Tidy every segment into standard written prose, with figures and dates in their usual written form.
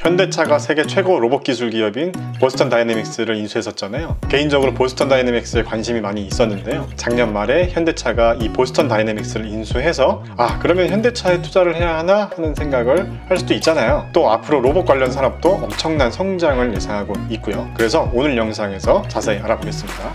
현대차가 세계 최고 로봇 기술 기업인 보스턴 다이내믹스를 인수했었잖아요. 개인적으로 보스턴 다이내믹스에 관심이 많이 있었는데요. 작년 말에 현대차가 이 보스턴 다이내믹스를 인수해서 그러면 현대차에 투자를 해야 하나 하는 생각을 할 수도 있잖아요. 또 앞으로 로봇 관련 산업도 엄청난 성장을 예상하고 있고요. 그래서 오늘 영상에서 자세히 알아보겠습니다.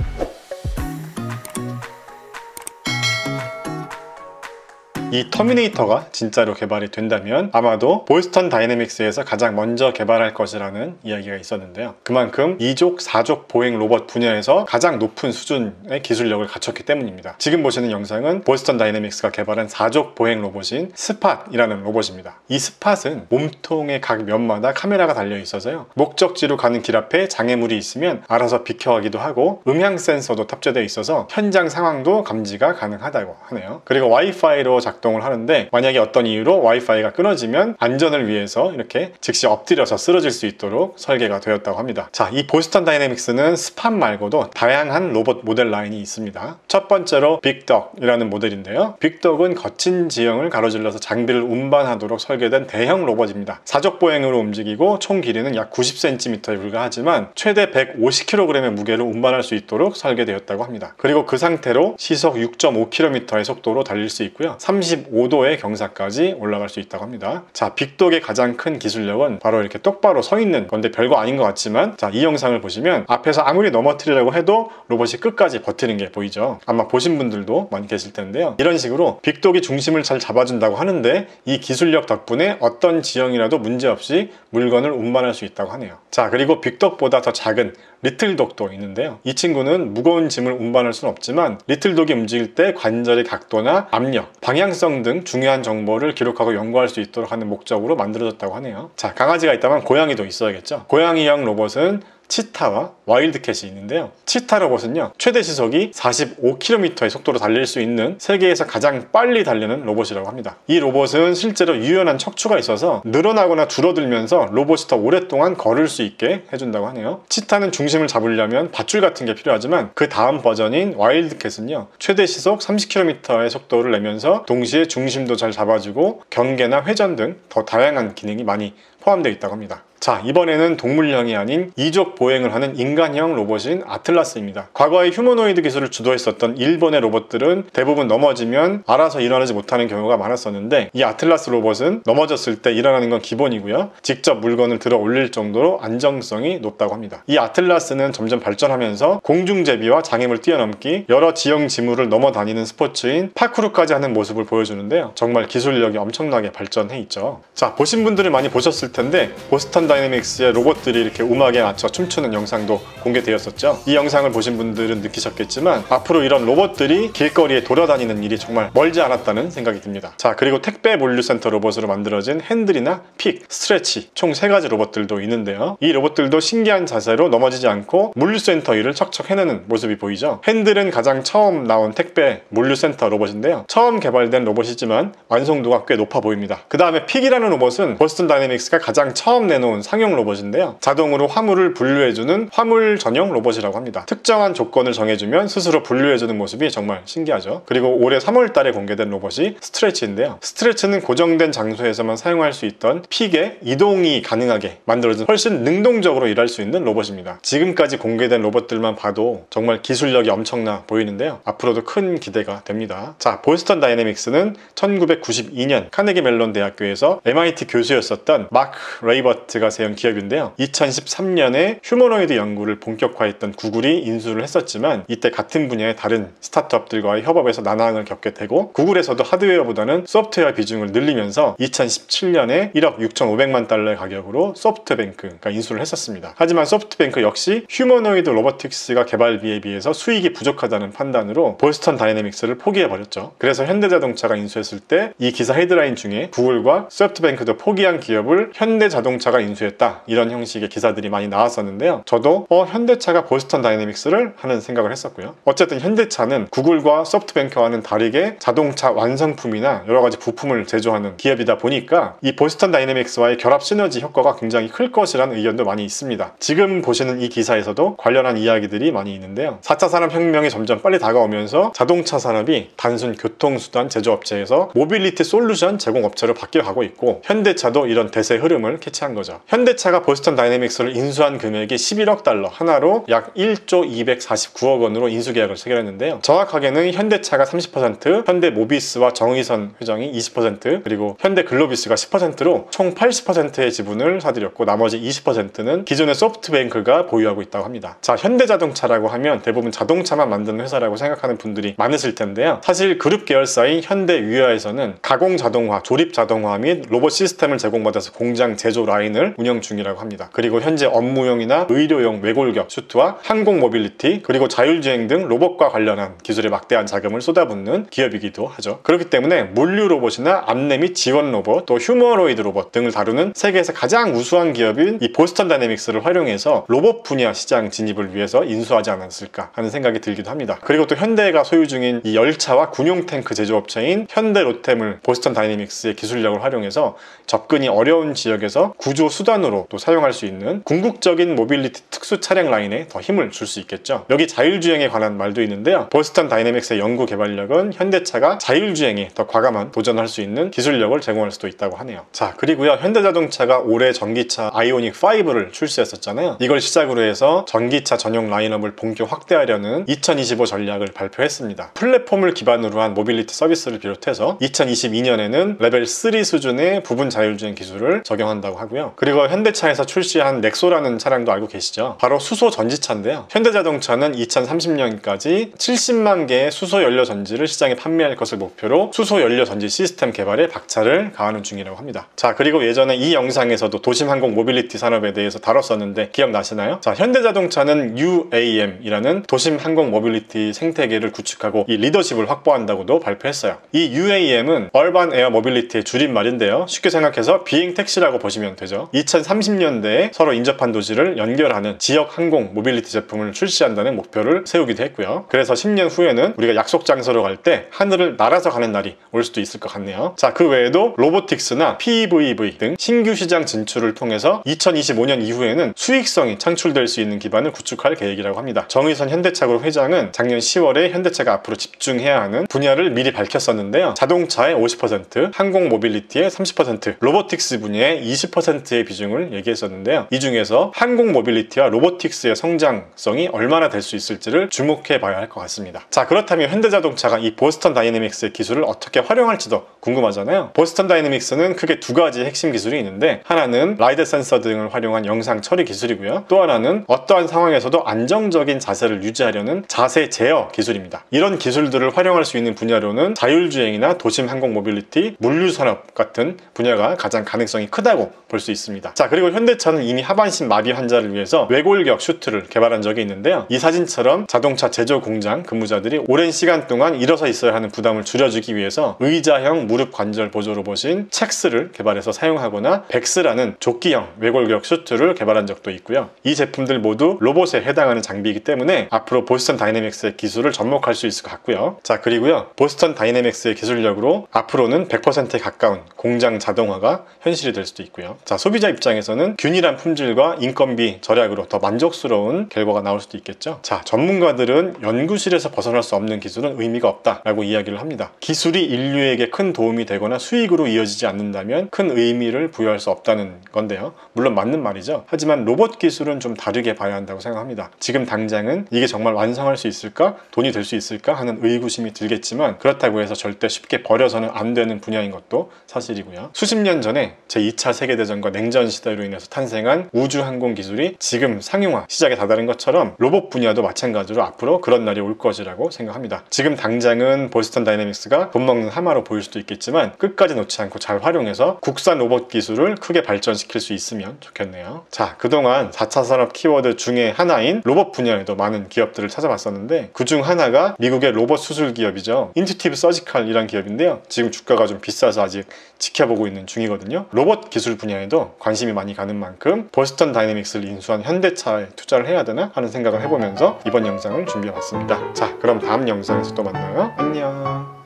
이 터미네이터가 진짜로 개발이 된다면 아마도 보스턴 다이내믹스에서 가장 먼저 개발할 것이라는 이야기가 있었는데요. 그만큼 2족, 4족 보행 로봇 분야에서 가장 높은 수준의 기술력을 갖췄기 때문입니다. 지금 보시는 영상은 보스턴 다이내믹스가 개발한 4족 보행 로봇인 스팟이라는 로봇입니다. 이 스팟은 몸통의 각 면마다 카메라가 달려 있어서요. 목적지로 가는 길 앞에 장애물이 있으면 알아서 비켜가기도 하고 음향 센서도 탑재되어 있어서 현장 상황도 감지가 가능하다고 하네요. 그리고 와이파이로 작동을 하는데 만약에 어떤 이유로 와이파이가 끊어지면 안전을 위해서 이렇게 즉시 엎드려서 쓰러질 수 있도록 설계가 되었다고 합니다. 자, 이 보스턴 다이내믹스는 스팟 말고도 다양한 로봇 모델 라인이 있습니다. 첫 번째로 빅덕이라는 모델인데요. 빅덕은 거친 지형을 가로질러서 장비를 운반하도록 설계된 대형 로봇입니다. 사족 보행으로 움직이고 총 길이는 약 90cm에 불과하지만 최대 150kg의 무게를 운반할 수 있도록 설계되었다고 합니다. 그리고 그 상태로 시속 6.5km의 속도로 달릴 수 있고요. 35도의 경사까지 올라갈 수 있다고 합니다. 자, 빅독의 가장 큰 기술력은 바로 이렇게 똑바로 서 있는 건데 별거 아닌 것 같지만, 자, 이 영상을 보시면 앞에서 아무리 넘어뜨리려고 해도 로봇이 끝까지 버티는 게 보이죠. 아마 보신 분들도 많이 계실 텐데요. 이런 식으로 빅독이 중심을 잘 잡아준다고 하는데 이 기술력 덕분에 어떤 지형이라도 문제없이 물건을 운반할 수 있다고 하네요. 자, 그리고 빅독보다 더 작은 리틀독도 있는데요. 이 친구는 무거운 짐을 운반할 수는 없지만 리틀독이 움직일 때 관절의 각도나 압력, 방향성 등 중요한 정보를 기록하고 연구할 수 있도록 하는 목적으로 만들어졌다고 하네요. 자, 강아지가 있다면 고양이도 있어야겠죠. 고양이형 로봇은 치타와 와일드캣이 있는데요. 치타 로봇은요, 최대 시속이 45km의 속도로 달릴 수 있는 세계에서 가장 빨리 달리는 로봇이라고 합니다. 이 로봇은 실제로 유연한 척추가 있어서 늘어나거나 줄어들면서 로봇이 더 오랫동안 걸을 수 있게 해준다고 하네요. 치타는 중심을 잡으려면 밧줄 같은 게 필요하지만 그 다음 버전인 와일드캣은요, 최대 시속 30km의 속도를 내면서 동시에 중심도 잘 잡아주고 경계나 회전 등 더 다양한 기능이 많이 포함되어 있다고 합니다. 자, 이번에는 동물형이 아닌 이족 보행을 하는 인간형 로봇인 아틀라스입니다. 과거에 휴머노이드 기술을 주도했었던 일본의 로봇들은 대부분 넘어지면 알아서 일어나지 못하는 경우가 많았었는데, 이 아틀라스 로봇은 넘어졌을 때 일어나는 건 기본이고요. 직접 물건을 들어 올릴 정도로 안정성이 높다고 합니다. 이 아틀라스는 점점 발전하면서 공중제비와 장애물 뛰어넘기, 여러 지형 지물을 넘어다니는 스포츠인 파크루까지 하는 모습을 보여주는데요. 정말 기술력이 엄청나게 발전해 있죠. 자, 보신 분들은 많이 보셨을 텐데 보스턴 다이내믹스의 로봇들이 이렇게 음악에 맞춰 춤추는 영상도 공개되었었죠. 이 영상을 보신 분들은 느끼셨겠지만 앞으로 이런 로봇들이 길거리에 돌아다니는 일이 정말 멀지 않았다는 생각이 듭니다. 자, 그리고 택배 물류센터 로봇으로 만들어진 핸들이나 픽, 스트레치 총 3가지 로봇들도 있는데요. 이 로봇들도 신기한 자세로 넘어지지 않고 물류센터 일을 척척 해내는 모습이 보이죠. 핸들은 가장 처음 나온 택배 물류센터 로봇인데요. 처음 개발된 로봇이지만 완성도가 꽤 높아 보입니다. 그 다음에 픽이라는 로봇은 보스턴 다이내믹스가 가장 처음 내놓은 상용 로봇인데요. 자동으로 화물을 분류해주는 화물 전용 로봇이라고 합니다. 특정한 조건을 정해주면 스스로 분류해주는 모습이 정말 신기하죠. 그리고 올해 3월 달에 공개된 로봇이 스트레치인데요. 스트레치는 고정된 장소에서만 사용할 수 있던 픽의 이동이 가능하게 만들어진 훨씬 능동적으로 일할 수 있는 로봇입니다. 지금까지 공개된 로봇들만 봐도 정말 기술력이 엄청나 보이는데요. 앞으로도 큰 기대가 됩니다. 자, 보스턴 다이내믹스는 1992년 카네기 멜론 대학교에서 MIT 교수였었던 마크 레이버트가 세운 기업인데요. 2013년에 휴머노이드 연구를 본격화했던 구글이 인수를 했었지만 이때 같은 분야의 다른 스타트업들과의 협업에서 난항을 겪게 되고 구글에서도 하드웨어보다는 소프트웨어 비중을 늘리면서 2017년에 1억 6,500만 달러의 가격으로 소프트뱅크가 인수를 했었습니다. 하지만 소프트뱅크 역시 휴머노이드 로보틱스가 개발비에 비해서 수익이 부족하다는 판단으로 보스턴 다이내믹스를 포기해버렸죠. 그래서 현대자동차가 인수했을 때 이 기사 헤드라인 중에 구글과 소프트뱅크도 포기한 기업을 현대자동차가 인수했다, 이런 형식의 기사들이 많이 나왔었는데요. 저도 현대차가 보스턴 다이내믹스를 하는 생각을 했었고요. 어쨌든 현대차는 구글과 소프트뱅크와는 다르게 자동차 완성품이나 여러가지 부품을 제조하는 기업이다 보니까 이 보스턴 다이내믹스와의 결합 시너지 효과가 굉장히 클 것이라는 의견도 많이 있습니다. 지금 보시는 이 기사에서도 관련한 이야기들이 많이 있는데요. 4차 산업혁명이 점점 빨리 다가오면서 자동차 산업이 단순 교통수단 제조업체에서 모빌리티 솔루션 제공업체로 바뀌어가고 있고 현대차도 이런 대세 흐름을 캐치한 거죠. 현대차가 보스턴 다이내믹스를 인수한 금액이 11억 달러, 하나로 약 1조 249억 원으로 인수계약을 체결했는데요. 정확하게는 현대차가 30%, 현대모비스와 정의선 회장이 20%, 그리고 현대글로비스가 10%로 총 80%의 지분을 사들였고 나머지 20%는 기존의 소프트뱅크가 보유하고 있다고 합니다. 자, 현대자동차라고 하면 대부분 자동차만 만드는 회사라고 생각하는 분들이 많으실 텐데요. 사실 그룹 계열사인 현대위아에서는 가공 자동화, 조립 자동화 및 로봇 시스템을 제공받아서 공장 제조 라인을 운영 중이라고 합니다. 그리고 현재 업무용이나 의료용 외골격 슈트와 항공 모빌리티, 그리고 자율주행 등 로봇과 관련한 기술에 막대한 자금을 쏟아붓는 기업이기도 하죠. 그렇기 때문에 물류 로봇이나 안내 및 지원 로봇, 또 휴머노이드 로봇 등을 다루는 세계에서 가장 우수한 기업인 이 보스턴 다이내믹스를 활용해서 로봇 분야 시장 진입을 위해서 인수하지 않았을까 하는 생각이 들기도 합니다. 그리고 또 현대가 소유 중인 이 열차와 군용 탱크 제조업체인 현대 로템을 보스턴 다이내믹스의 기술력을 활용해서 접근이 어려운 지역에서 구조 수단으로 또 사용할 수 있는 궁극적인 모빌리티 특수 차량 라인에 더 힘을 줄 수 있겠죠. 여기 자율주행에 관한 말도 있는데요. 보스턴 다이내믹스의 연구 개발력은 현대차가 자율주행에 더 과감한 도전할 수 있는 기술력을 제공할 수도 있다고 하네요. 자, 그리고요, 현대자동차가 올해 전기차 아이오닉 5를 출시했었잖아요. 이걸 시작으로 해서 전기차 전용 라인업을 본격 확대하려는 2025 전략을 발표했습니다. 플랫폼을 기반으로 한 모빌리티 서비스를 비롯해서 2022년에는 레벨 3 수준의 부분 자율주행 기술을 적용한다고 하고요. 그리고 현대차에서 출시한 넥소라는 차량도 알고 계시죠? 바로 수소 전지차인데요. 현대자동차는 2030년까지 70만 개의 수소 연료 전지를 시장에 판매할 것을 목표로 수소 연료 전지 시스템 개발에 박차를 가하는 중이라고 합니다. 자, 그리고 예전에 이 영상에서도 도심 항공 모빌리티 산업에 대해서 다뤘었는데 기억나시나요? 자, 현대자동차는 UAM이라는 도심 항공 모빌리티 생태계를 구축하고 이 리더십을 확보한다고도 발표했어요. 이 UAM은 얼반 에어 모빌리티의 줄임말인데요. 쉽게 생각해서 비행 택시라고 보시면 되죠. 2030년대에 서로 인접한 도시를 연결하는 지역 항공 모빌리티 제품을 출시한다는 목표를 세우기도 했고요. 그래서 10년 후에는 우리가 약속 장소로 갈 때 하늘을 날아서 가는 날이 올 수도 있을 것 같네요. 자, 그 외에도 로보틱스나 PEV 등 신규 시장 진출을 통해서 2025년 이후에는 수익성이 창출될 수 있는 기반을 구축할 계획이라고 합니다. 정의선 현대차그룹 회장은 작년 10월에 현대차가 앞으로 집중해야 하는 분야를 미리 밝혔었는데요. 자동차의 50%, 항공 모빌리티의 30%, 로보틱스 분야의 20%의 비중을 얘기했었는데요. 이 중에서 항공 모빌리티와 로보틱스의 성장성이 얼마나 될 수 있을지를 주목해 봐야 할 것 같습니다. 자, 그렇다면 현대자동차가 이 보스턴 다이내믹스의 기술을 어떻게 활용할지도 궁금하잖아요. 보스턴 다이내믹스는 크게 두 가지 핵심 기술이 있는데, 하나는 라이드 센서 등을 활용한 영상 처리 기술이고요. 또 하나는 어떠한 상황에서도 안정적인 자세를 유지하려는 자세 제어 기술입니다. 이런 기술들을 활용할 수 있는 분야로는 자율주행이나 도심 항공 모빌리티, 물류산업 같은 분야가 가장 가능성이 크다고 볼 수 있습니다. 자, 그리고 현대차는 이미 하반신 마비 환자를 위해서 외골격 슈트를 개발한 적이 있는데요. 이 사진처럼 자동차 제조 공장 근무자들이 오랜 시간 동안 일어서 있어야 하는 부담을 줄여주기 위해서 의자형 무릎 관절 보조 로봇인 첵스를 개발해서 사용하거나 백스라는 조끼형 외골격 슈트를 개발한 적도 있고요. 이 제품들 모두 로봇에 해당하는 장비이기 때문에 앞으로 보스턴 다이내믹스의 기술을 접목할 수 있을 것 같고요. 자, 그리고요, 보스턴 다이내믹스의 기술력으로 앞으로는 100%에 가까운 공장 자동화가 현실이 될 수도 있고요. 자, 소비자 입장에서는 균일한 품질과 인건비 절약으로 더 만족스러운 결과가 나올 수도 있겠죠. 자, 전문가들은 연구실에서 벗어날 수 없는 기술은 의미가 없다라고 이야기를 합니다. 기술이 인류에게 큰 도움이 되거나 수익으로 이어지지 않는다면 큰 의미를 부여할 수 없다는 건데요. 물론 맞는 말이죠. 하지만 로봇 기술은 좀 다르게 봐야 한다고 생각합니다. 지금 당장은 이게 정말 완성할 수 있을까? 돈이 될 수 있을까? 하는 의구심이 들겠지만, 그렇다고 해서 절대 쉽게 버려서는 안 되는 분야인 것도 사실이고요. 수십 년 전에 제2차 세계대전과 냉전 시대로 인해서 탄생한 우주항공 기술이 지금 상용화 시작에 다다른 것처럼 로봇 분야도 마찬가지로 앞으로 그런 날이 올 것이라고 생각합니다. 지금 당장은 보스턴 다이내믹스가 돈 먹는 하마로 보일 수도 있겠지만 끝까지 놓지 않고 잘 활용해서 국산 로봇 기술을 크게 발전시킬 수 있으면 좋겠네요. 자, 그동안 4차 산업 키워드 중에 하나인 로봇 분야에도 많은 기업들을 찾아봤었는데, 그중 하나가 미국의 로봇 수술 기업이죠. 인투티브 서지칼이란 기업인데요. 지금 주가가 좀 비싸서 아직 지켜보고 있는 중이거든요. 로봇 기술 분야에도 관심이 많이 가는 만큼 보스턴 다이내믹스를 인수한 현대차에 투자를 해야 되나 하는 생각을 해보면서 이번 영상을 준비해봤습니다. 자, 그럼 다음 영상에서 또 만나요. 안녕.